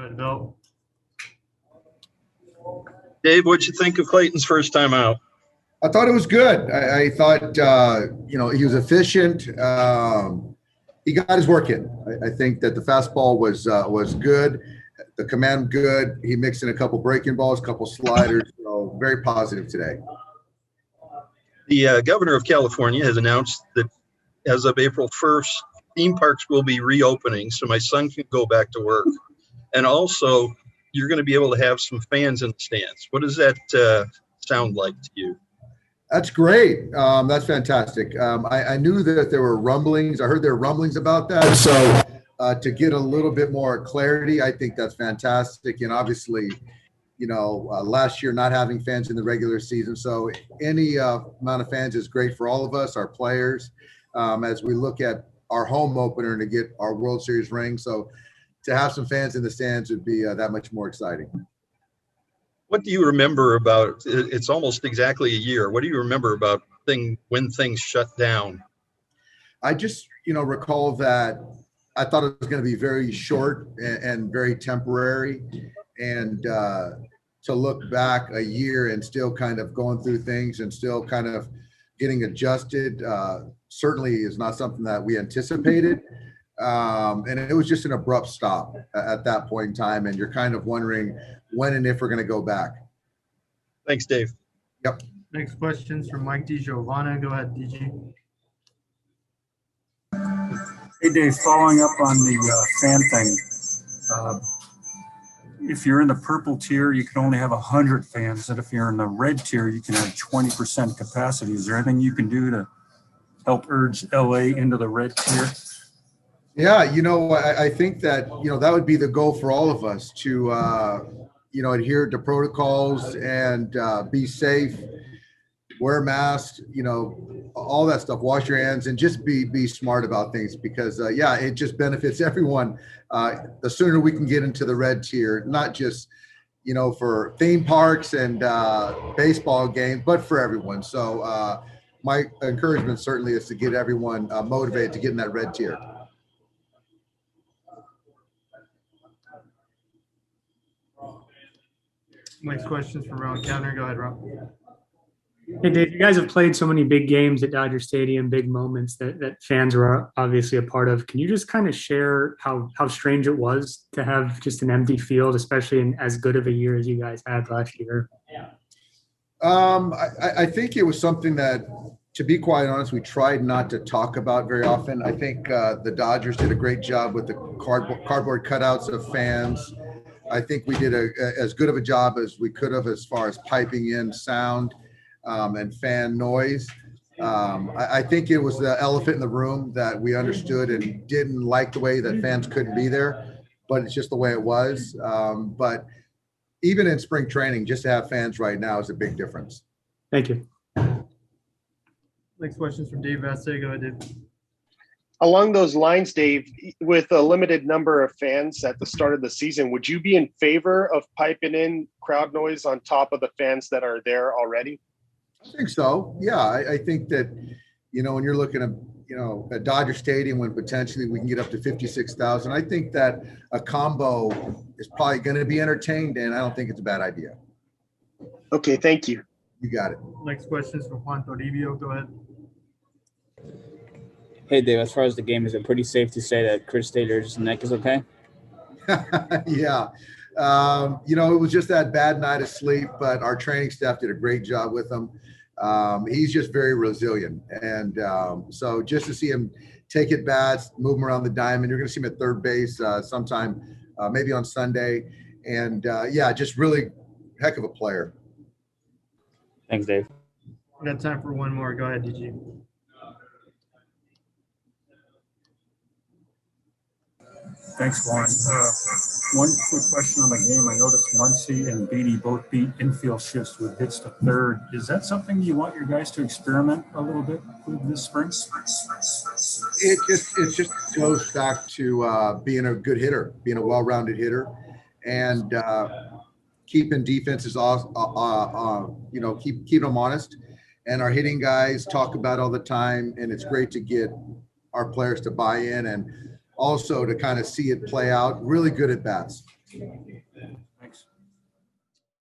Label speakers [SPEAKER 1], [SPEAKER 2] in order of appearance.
[SPEAKER 1] ahead, Bill.
[SPEAKER 2] Dave, what'd you think of Clayton's first time out?
[SPEAKER 3] I thought it was good. I thought, he was efficient. He got his work in. I think that the fastball was good. The command good. He mixed in a couple breaking balls, a couple sliders. So very positive today.
[SPEAKER 2] The governor of California has announced that as of April 1st, theme parks will be reopening, so my son can go back to work. And also, you're going to be able to have some fans in the stands. What does that sound like to you?
[SPEAKER 3] That's great. That's fantastic. I knew that there were rumblings. I heard there were rumblings about that. So to get a little bit more clarity, I think that's fantastic. And obviously, last year not having fans in the regular season. So any amount of fans is great for all of us, our players, as we look at our home opener to get our World Series ring. So to have some fans in the stands would be that much more exciting.
[SPEAKER 2] What do you remember about, it's almost exactly a year. What do you remember about when things shut down?
[SPEAKER 3] I just, recall that I thought it was going to be very short and very temporary. And to look back a year and still kind of going through things and still kind of getting adjusted certainly is not something that we anticipated. And it was just an abrupt stop at that point in time. And you're kind of wondering when and if we're going to go back.
[SPEAKER 2] Thanks, Dave.
[SPEAKER 3] Yep.
[SPEAKER 1] Next question's from Mike DiGiovanna. Go ahead, DG.
[SPEAKER 4] Hey, Dave, following up on the fan thing. If you're in the purple tier, you can only have 100 fans. And if you're in the red tier, you can have 20% capacity. Is there anything you can do to help urge LA into the red tier?
[SPEAKER 3] Yeah, I think that, that would be the goal for all of us to, adhere to protocols and be safe, wear masks, all that stuff, wash your hands, and just be smart about things because, it just benefits everyone. The sooner we can get into the red tier, not just, for theme parks and baseball games, but for everyone. So my encouragement certainly is to get everyone motivated to get in that red tier.
[SPEAKER 1] Next question's from Ron Counter. Go ahead, Ron.
[SPEAKER 5] Hey, Dave, you guys have played so many big games at Dodger Stadium, big moments that fans were obviously a part of. Can you just kind of share how strange it was to have just an empty field, especially in as good of a year as you guys had last year?
[SPEAKER 3] I think it was something that, to be quite honest, we tried not to talk about very often. I think the Dodgers did a great job with the cardboard cutouts of fans. I think we did as good of a job as we could have as far as piping in sound and fan noise. I think it was the elephant in the room that we understood and didn't like the way that fans couldn't be there, but it's just the way it was. But even in spring training, just to have fans right now is a big difference.
[SPEAKER 5] Thank you.
[SPEAKER 1] Next question's from Dave Vassay. Go ahead, Dave.
[SPEAKER 6] Along those lines, Dave, with a limited number of fans at the start of the season, would you be in favor of piping in crowd noise on top of the fans that are there already?
[SPEAKER 3] I think so. Yeah, I think that, when you're looking at, at Dodger Stadium, when potentially we can get up to 56,000, I think that a combo is probably going to be entertained, and I don't think it's a bad idea.
[SPEAKER 6] Okay, thank you.
[SPEAKER 3] You got it.
[SPEAKER 1] Next question is from Juan Toribio. Go ahead.
[SPEAKER 7] Hey, Dave, as far as the game, is it pretty safe to say that Chris Taylor's neck is okay?
[SPEAKER 3] Yeah. It was just that bad night of sleep, but our training staff did a great job with him. He's just very resilient. And so just to see him take it bats, move him around the diamond, you're going to see him at third base sometime, maybe on Sunday. And just really heck of a player.
[SPEAKER 7] Thanks, Dave.
[SPEAKER 1] We got time for one more. Go ahead, DG.
[SPEAKER 4] Thanks, Juan. One quick question on the game. I noticed Muncy and Beatty both beat infield shifts with hits to third. Is that something you want your guys to experiment a little bit with this spring?
[SPEAKER 3] It just goes back to being a good hitter, being a well-rounded hitter, and keeping defenses off, keep them honest. And our hitting guys talk about it all the time, and it's great to get our players to buy in and also to kind of see it play out. Really good at bats.